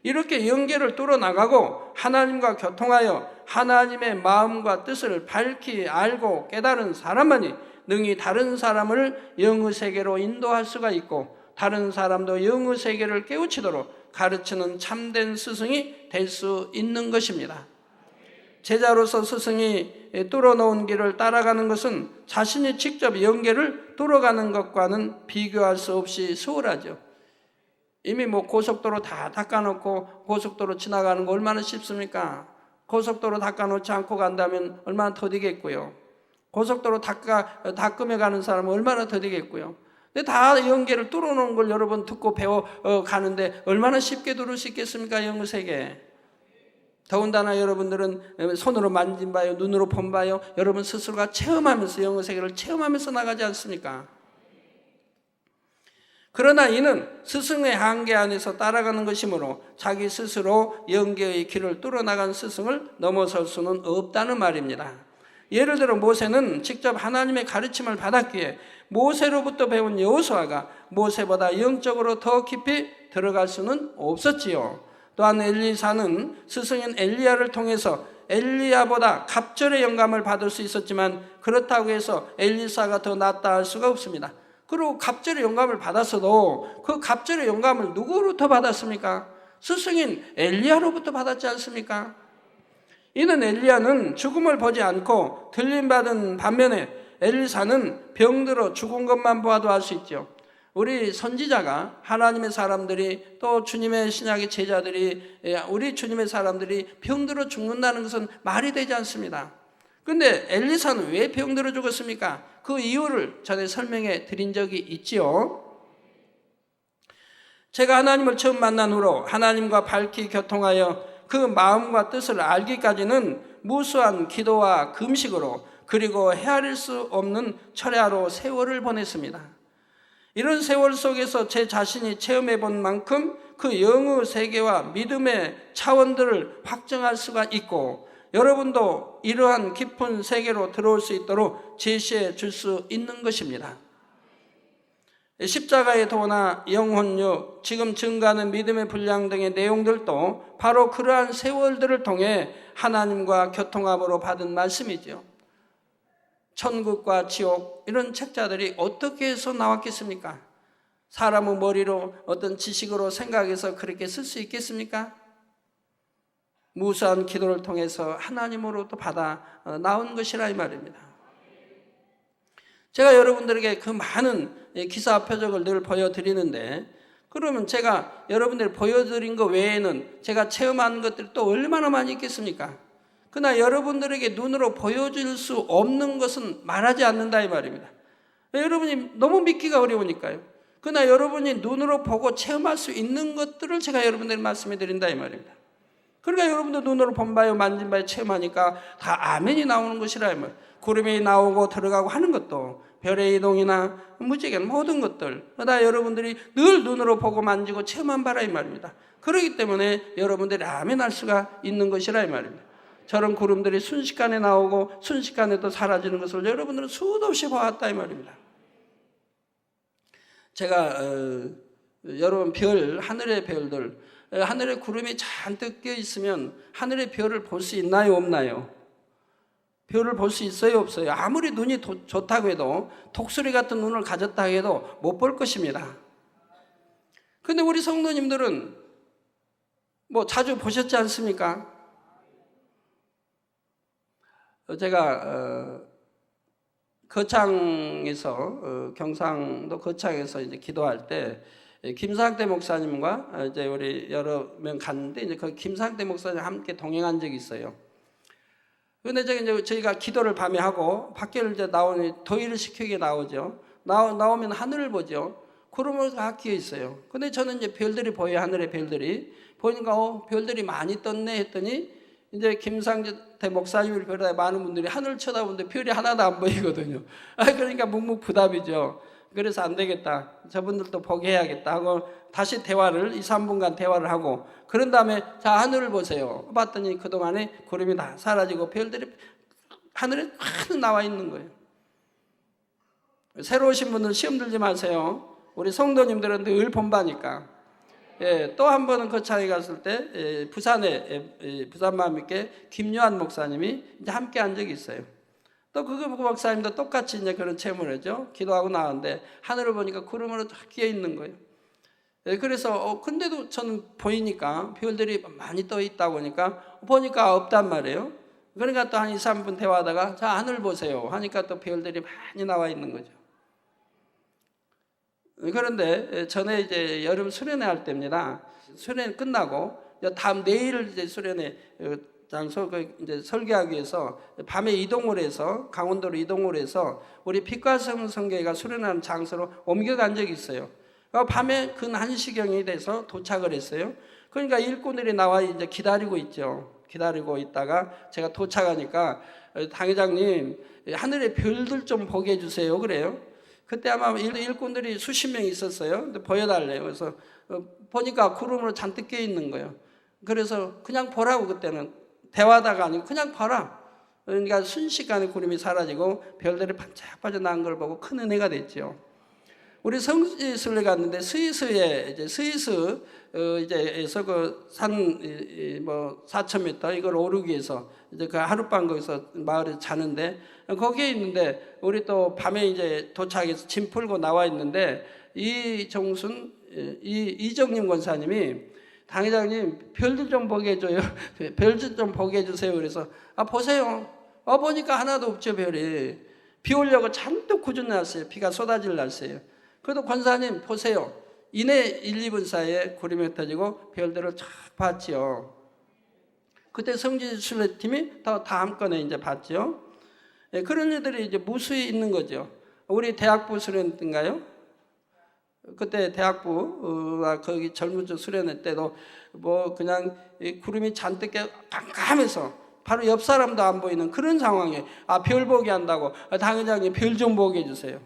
이렇게 영계를 뚫어나가고 하나님과 교통하여 하나님의 마음과 뜻을 밝히 알고 깨달은 사람만이 능히 다른 사람을 영의 세계로 인도할 수가 있고 다른 사람도 영의 세계를 깨우치도록 가르치는 참된 스승이 될 수 있는 것입니다. 제자로서 스승이 뚫어놓은 길을 따라가는 것은 자신이 직접 영계를 뚫어가는 것과는 비교할 수 없이 수월하죠. 이미 고속도로 다 닦아놓고 고속도로 지나가는 거 얼마나 쉽습니까? 고속도로 닦아놓지 않고 간다면 얼마나 더디겠고요. 고속도로 닦으며 가는 사람은 얼마나 더디겠고요. 근데 다 영계를 뚫어놓은 걸 여러분 듣고 배워 가는데 얼마나 쉽게 들을 수 있겠습니까? 영의 세계. 더군다나 여러분들은 손으로 만진 바요, 눈으로 본 바요, 여러분 스스로가 체험하면서 영의 세계를 체험하면서 나가지 않습니까? 그러나 이는 스승의 한계 안에서 따라가는 것이므로 자기 스스로 영계의 길을 뚫어나간 스승을 넘어설 수는 없다는 말입니다. 예를 들어 모세는 직접 하나님의 가르침을 받았기에 모세로부터 배운 여호수아가 모세보다 영적으로 더 깊이 들어갈 수는 없었지요. 또한 엘리사는 스승인 엘리야를 통해서 엘리야보다 갑절의 영감을 받을 수 있었지만 그렇다고 해서 엘리사가 더 낫다 할 수가 없습니다. 그리고 갑절의 영감을 받았어도 그 갑절의 영감을 누구로부터 받았습니까? 스승인 엘리야로부터 받았지 않습니까? 이는 엘리야는 죽음을 보지 않고 들림받은 반면에 엘리사는 병들어 죽은 것만 보아도 알 수 있죠. 우리 선지자가 하나님의 사람들이 또 주님의 신약의 제자들이 우리 주님의 사람들이 병들어 죽는다는 것은 말이 되지 않습니다. 그런데 엘리사는 왜 병들어 죽었습니까? 그 이유를 전에 설명해 드린 적이 있지요. 제가 하나님을 처음 만난 후로 하나님과 밝히 교통하여 그 마음과 뜻을 알기까지는 무수한 기도와 금식으로 그리고 헤아릴 수 없는 철야로 세월을 보냈습니다. 이런 세월 속에서 제 자신이 체험해 본 만큼 그 영의 세계와 믿음의 차원들을 확정할 수가 있고 여러분도 이러한 깊은 세계로 들어올 수 있도록 제시해 줄 수 있는 것입니다. 십자가의 도나 영혼력, 지금 증가하는 믿음의 분량 등의 내용들도 바로 그러한 세월들을 통해 하나님과 교통함으로 받은 말씀이죠. 천국과 지옥 이런 책자들이 어떻게 해서 나왔겠습니까? 사람의 머리로 어떤 지식으로 생각해서 그렇게 쓸 수 있겠습니까? 무수한 기도를 통해서 하나님으로부터 받아 나온 것이라 이 말입니다. 제가 여러분들에게 그 많은 기사 표적을 늘 보여드리는데, 그러면 제가 여러분들이 보여드린 것 외에는 제가 체험한 것들이 또 얼마나 많이 있겠습니까? 그러나 여러분들에게 눈으로 보여줄 수 없는 것은 말하지 않는다 이 말입니다. 여러분이 너무 믿기가 어려우니까요. 그러나 여러분이 눈으로 보고 체험할 수 있는 것들을 제가 여러분들에게 말씀해 드린다 이 말입니다. 그러니까 여러분도 눈으로 본 바요 만진 바요 체험하니까 다 아멘이 나오는 것이라 이 말이에요. 구름이 나오고 들어가고 하는 것도, 별의 이동이나 무지개는 모든 것들 다 여러분들이 늘 눈으로 보고 만지고 체험한 바라 이 말입니다. 그렇기 때문에 여러분들이 아멘할 수가 있는 것이라 이 말입니다. 저런 구름들이 순식간에 나오고 순식간에 또 사라지는 것을 여러분들은 수도 없이 보았다 이 말입니다. 제가 여러분 별, 하늘의 별들, 하늘에 구름이 잔뜩 껴 있으면 하늘의 별을 볼 수 있나요 없나요? 별을 볼 수 있어요 없어요? 아무리 눈이 좋다고 해도, 독수리 같은 눈을 가졌다 해도 못 볼 것입니다. 근데 우리 성도님들은 뭐 자주 보셨지 않습니까? 제가 거창에서 경상도 거창에서 이제 기도할 때 김상태 목사님과 이제 우리 여러 명 갔는데, 이제 그 김상태 목사님 함께 동행한 적이 있어요. 근데 저희가 기도를 밤에 하고 밖에를 이제 나오니 더위를 식히게 나오죠. 나오면 하늘을 보죠. 구름을 다 끼어 있어요. 근데 저는 이제 별들이 보여요. 하늘의 별들이 보니까 별들이 많이 떴네 했더니, 이제 김상태 목사님을 비롯해 많은 분들이 하늘을 쳐다보는데 별이 하나도 안 보이거든요. 그러니까 묵묵부답이죠. 그래서 안 되겠다, 저분들도 포기해야겠다 하고 다시 대화를 2, 3분간 대화를 하고, 그런 다음에 자 하늘을 보세요 봤더니 그동안에 구름이 다 사라지고 별들이 하늘에 쫙 나와 있는 거예요. 새로 오신 분들 시험 들지 마세요. 우리 성도님들은 늘 본바니까. 또 한 번은 거창에 갔을 때 부산에 부산 마음있게 김요한 목사님이 이제 함께 한 적이 있어요. 또 그 목사님도 똑같이 이제 그런 체험을 하죠. 기도하고 나왔는데 하늘을 보니까 구름으로 쫙 끼어 있는 거예요. 그래서 근데도 저는 보이니까 별들이 많이 떠 있다 보니까 없단 말이에요. 그러니까 또 한 2, 3분 대화하다가 자 하늘 보세요 하니까 또 별들이 많이 나와 있는 거죠. 그런데 전에 이제 여름 수련회 할 때입니다. 수련회 끝나고 다음 내일 이제 수련회 장소 이제 설교하기 위해서 밤에 이동을 해서 강원도로 이동을 해서 우리 빛과성 성교회가 수련하는 장소로 옮겨간 적이 있어요. 밤에 근 1시경이 돼서 도착을 했어요. 그러니까 일꾼들이 나와 이제 기다리고 있죠. 기다리고 있다가 제가 도착하니까 당회장님 하늘의 별들 좀 보게 해주세요 그래요. 그때 아마 일꾼들이 수십 명 있었어요. 근데 보여달래요. 그래서 보니까 구름으로 잔뜩 껴 있는 거예요. 그래서 그냥 보라고, 그때는 대화다가 아니고 그냥 봐라. 그러니까 순식간에 구름이 사라지고 별들이 반짝반짝 난 걸 보고 큰 은혜가 됐죠. 우리 스위스를 갔는데 스위스 이제에서 그 산 뭐 4,000m 이걸 오르기 위해서 이제 그 하룻밤 거기서 마을에 자는데, 거기에 있는데 우리 또 밤에 이제 도착해서 짐 풀고 나와 있는데 이정님 권사님이 당회장님 별들 좀 보게 해줘요. 별들 좀 보게 해주세요. 그래서 보세요. 보니까 하나도 없죠. 별이. 비 오려고 잔뜩 구준났어요. 비가 쏟아질 날씨예요. 그래도 권사님 보세요. 이내 1, 2분 사이에 구름이 흩어지고 별들을 쫙 봤지요. 그때 성지순례팀이 다 한꺼번에 이제 봤죠. 그런 일들이 이제 무수히 있는 거죠. 우리 대학부 수련인가요? 그때 대학부가 거기 젊은 쪽 수련회 때도 뭐 그냥 구름이 잔뜩 깜깜해서 바로 옆 사람도 안 보이는 그런 상황에 별 보게 한다고 당회장님 별 좀 보게 해주세요.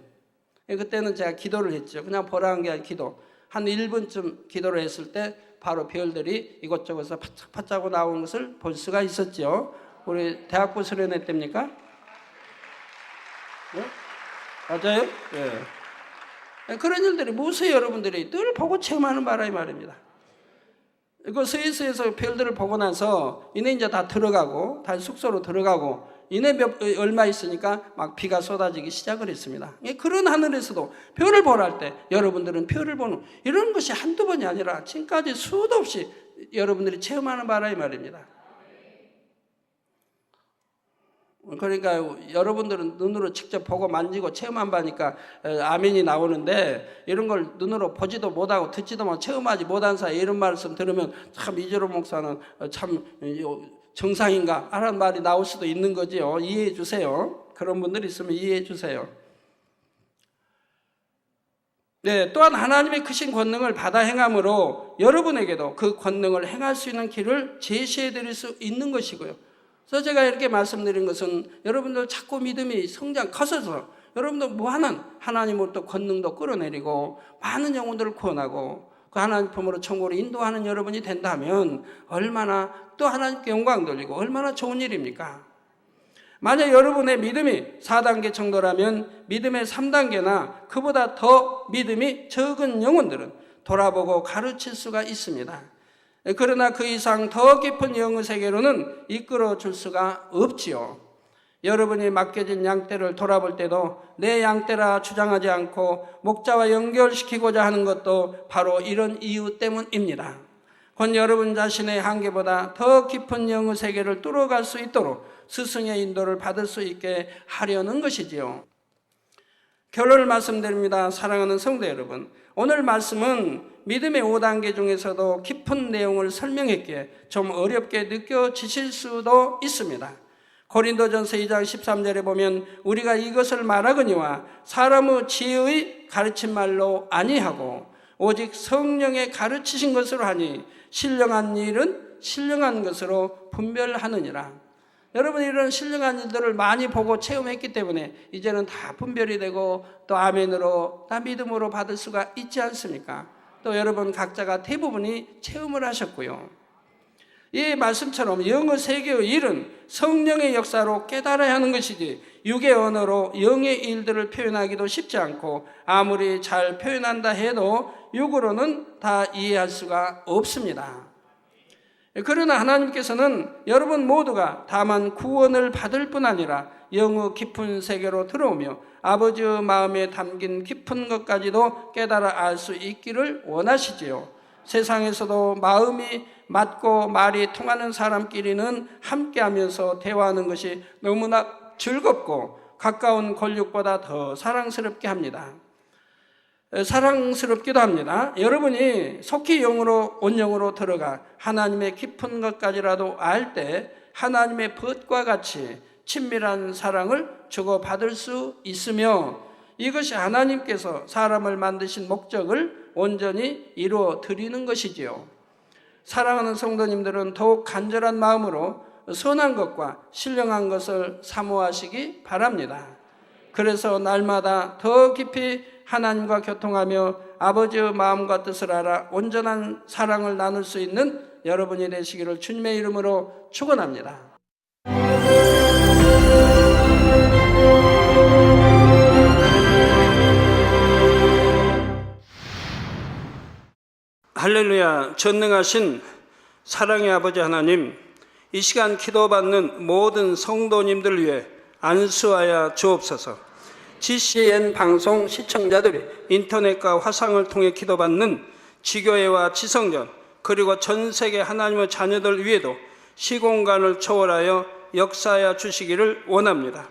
그때는 제가 기도를 했죠. 그냥 보라는 게 아니라 기도. 한 1분쯤 기도를 했을 때 바로 별들이 이곳저곳에서 파짝파짝 나오는 것을 볼 수가 있었죠. 우리 대학부 수련회 때입니까? 네? 맞아요? 네. 그런 일들이 무수히 여러분들이 늘 보고 체험하는 바람이 말입니다. 그 스위스에서 별들을 보고 나서 이내 이제 다 들어가고 다 숙소로 들어가고 이내 얼마 있으니까 막 비가 쏟아지기 시작을 했습니다. 그런 하늘에서도 별을 보러 할 때 여러분들은 별을 보는 이런 것이 한두 번이 아니라 지금까지 수도 없이 여러분들이 체험하는 바람이 말입니다. 그러니까 여러분들은 눈으로 직접 보고 만지고 체험한 바니까 아멘이 나오는데, 이런 걸 눈으로 보지도 못하고 듣지도 못하고 체험하지 못한 사이에 이런 말씀 들으면 참 이재로 목사는 참 정상인가 하는 말이 나올 수도 있는 거지요. 이해해 주세요. 그런 분들이 있으면 이해해 주세요. 네, 또한 하나님의 크신 권능을 받아 행함으로 여러분에게도 그 권능을 행할 수 있는 길을 제시해 드릴 수 있는 것이고요. 그래서 제가 이렇게 말씀드린 것은 여러분들 자꾸 믿음이 성장 커져서 여러분들 무한한 하나님으로부터 권능도 끌어내리고 많은 영혼들을 구원하고 그 하나님 품으로 천국으로 인도하는 여러분이 된다면 얼마나 또 하나님께 영광 돌리고 얼마나 좋은 일입니까? 만약 여러분의 믿음이 4단계 정도라면 믿음의 3단계나 그보다 더 믿음이 적은 영혼들은 돌아보고 가르칠 수가 있습니다. 그러나 그 이상 더 깊은 영의 세계로는 이끌어 줄 수가 없지요. 여러분이 맡겨진 양떼를 돌아볼 때도 내 양떼라 주장하지 않고 목자와 연결시키고자 하는 것도 바로 이런 이유 때문입니다. 곧 여러분 자신의 한계보다 더 깊은 영의 세계를 뚫어갈 수 있도록 스승의 인도를 받을 수 있게 하려는 것이지요. 결론을 말씀드립니다. 사랑하는 성도 여러분, 오늘 말씀은 믿음의 5단계 중에서도 깊은 내용을 설명했기에 좀 어렵게 느껴지실 수도 있습니다. 고린도전서 2장 13절에 보면 우리가 이것을 말하거니와 사람의 지혜의 가르친 말로 아니하고 오직 성령의 가르치신 것으로 하니 신령한 일은 신령한 것으로 분별하느니라. 여러분, 이런 신령한 일들을 많이 보고 체험했기 때문에 이제는 다 분별이 되고 또 아멘으로 다 믿음으로 받을 수가 있지 않습니까? 또 여러분 각자가 대부분이 체험을 하셨고요. 이 말씀처럼 영의 세계의 일은 성령의 역사로 깨달아야 하는 것이지 육의 언어로 영의 일들을 표현하기도 쉽지 않고 아무리 잘 표현한다 해도 육으로는 다 이해할 수가 없습니다. 그러나 하나님께서는 여러분 모두가 다만 구원을 받을 뿐 아니라 영의 깊은 세계로 들어오며 아버지의 마음에 담긴 깊은 것까지도 깨달아 알 수 있기를 원하시지요. 세상에서도 마음이 맞고 말이 통하는 사람끼리는 함께하면서 대화하는 것이 너무나 즐겁고 가까운 권력보다 더 사랑스럽게 합니다. 사랑스럽기도 합니다. 여러분이 속히 영으로 온영으로 들어가 하나님의 깊은 것까지라도 알 때 하나님의 벗과 같이 친밀한 사랑을 주고받을 수 있으며 이것이 하나님께서 사람을 만드신 목적을 온전히 이루어 드리는 것이지요. 사랑하는 성도님들은 더욱 간절한 마음으로 선한 것과 신령한 것을 사모하시기 바랍니다. 그래서 날마다 더 깊이 하나님과 교통하며 아버지의 마음과 뜻을 알아 온전한 사랑을 나눌 수 있는 여러분이 되시기를 주님의 이름으로 축원합니다. 할렐루야. 전능하신 사랑의 아버지 하나님, 이 시간 기도받는 모든 성도님들 위해 안수하여 주옵소서. GCN 방송 시청자들이 인터넷과 화상을 통해 기도받는 지교회와 지성전 그리고 전 세계 하나님의 자녀들 위에도 시공간을 초월하여 역사하여 주시기를 원합니다.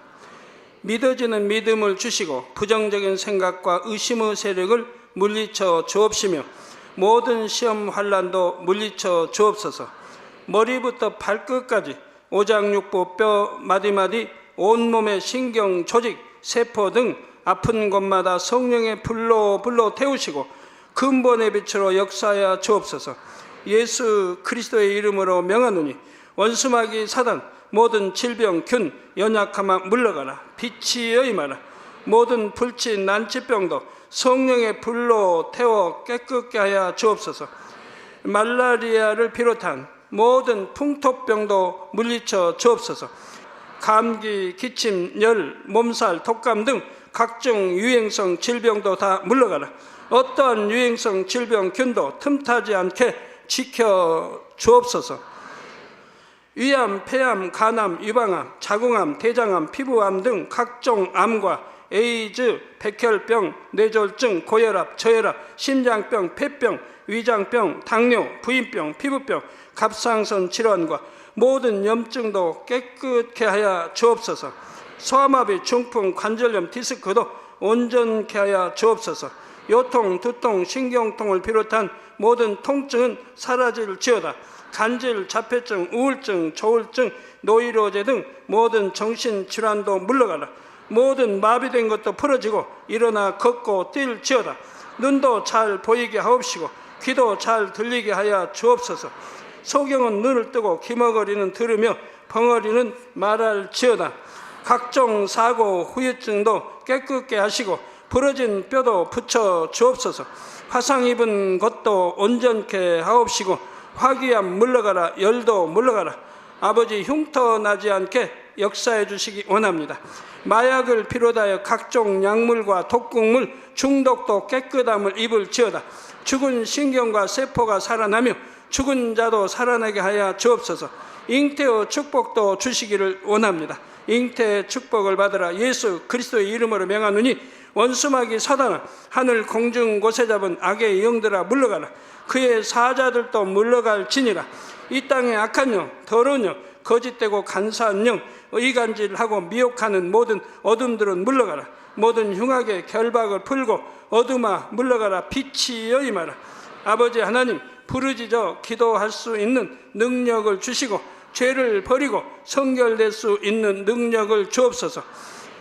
믿어지는 믿음을 주시고 부정적인 생각과 의심의 세력을 물리쳐 주옵시며 모든 시험 환난도 물리쳐 주옵소서. 머리부터 발끝까지 오장육부 뼈 마디마디 온몸의 신경 조직 세포 등 아픈 곳마다 성령의 불로 태우시고 근본의 빛으로 역사하여 주옵소서. 예수 그리스도의 이름으로 명하노니 원수마귀 사단 모든 질병 균 연약함아 물러가라. 빛이여 임하라. 모든 불치 난치병도 성령의 불로 태워 깨끗게 하여 주옵소서. 말라리아를 비롯한 모든 풍토병도 물리쳐 주옵소서. 감기, 기침, 열, 몸살, 독감 등 각종 유행성 질병도 다 물러가라. 어떠한 유행성 질병균도 틈타지 않게 지켜 주옵소서. 위암, 폐암, 간암, 유방암, 자궁암, 대장암, 피부암 등 각종 암과 에이즈, 백혈병, 뇌졸중, 고혈압, 저혈압, 심장병, 폐병, 위장병, 당뇨, 부인병, 피부병, 갑상선 질환과 모든 염증도 깨끗게 하여 주옵소서. 소아마비, 중풍, 관절염, 디스크도 온전케 하여 주옵소서. 요통, 두통, 신경통을 비롯한 모든 통증은 사라질지어다. 간질, 자폐증, 우울증, 조울증, 노이로제 등 모든 정신질환도 물러가라. 모든 마비된 것도 풀어지고 일어나 걷고 뛸지어다. 눈도 잘 보이게 하옵시고 귀도 잘 들리게 하여 주옵소서. 소경은 눈을 뜨고 기머거리는 들으며 벙어리는 말할지어다. 각종 사고, 후유증도 깨끗게 하시고 부러진 뼈도 붙여 주옵소서. 화상 입은 것도 온전케 하옵시고 화기암 물러가라. 열도 물러가라. 아버지 흉터 나지 않게 역사해 주시기 원합니다. 마약을 비롯하여 각종 약물과 독극물 중독도 깨끗함을 입을지어다. 죽은 신경과 세포가 살아나며 죽은 자도 살아나게 하여 주옵소서. 잉태의 축복도 주시기를 원합니다. 잉태의 축복을 받으라. 예수 그리스도의 이름으로 명하노니 원수마귀 사단아, 하늘 공중 곳에 잡은 악의 영들아 물러가라. 그의 사자들도 물러갈지니라. 이 땅의 악한 영, 더러운 영, 거짓되고 간사한 영, 의간질하고 미혹하는 모든 어둠들은 물러가라. 모든 흉악의 결박을 풀고 어둠아 물러가라. 빛이여 임하라. 아버지 하나님, 부르짖어 기도할 수 있는 능력을 주시고 죄를 버리고 성결될 수 있는 능력을 주옵소서.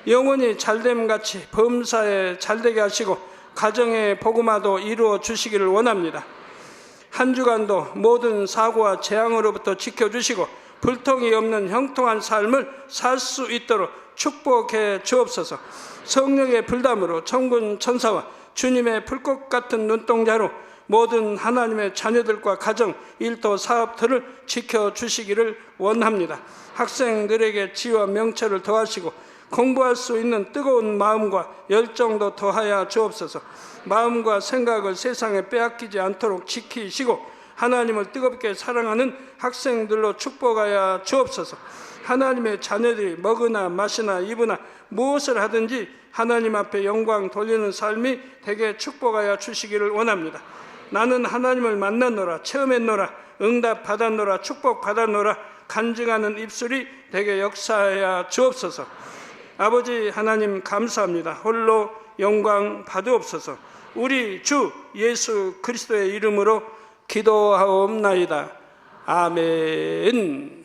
영원히 잘됨같이 범사에 잘되게 하시고 가정의 복음화도 이루어 주시기를 원합니다. 한 주간도 모든 사고와 재앙으로부터 지켜주시고 불통이 없는 형통한 삶을 살 수 있도록 축복해 주옵소서. 성령의 불담으로 천군 천사와 주님의 불꽃 같은 눈동자로 모든 하나님의 자녀들과 가정, 일터, 사업들을 지켜주시기를 원합니다. 학생들에게 지혜와 명철을 더하시고 공부할 수 있는 뜨거운 마음과 열정도 더하여 주옵소서. 마음과 생각을 세상에 빼앗기지 않도록 지키시고 하나님을 뜨겁게 사랑하는 학생들로 축복하여 주옵소서. 하나님의 자녀들이 먹으나 마시나 입으나 무엇을 하든지 하나님 앞에 영광 돌리는 삶이 되게 축복하여 주시기를 원합니다. 나는 하나님을 만났노라, 체험했노라, 응답 받았노라, 축복 받았노라 간증하는 입술이 되게 역사하여 주옵소서. 아버지 하나님 감사합니다. 홀로 영광 받으옵소서. 우리 주 예수 그리스도의 이름으로 기도하옵나이다. 아멘.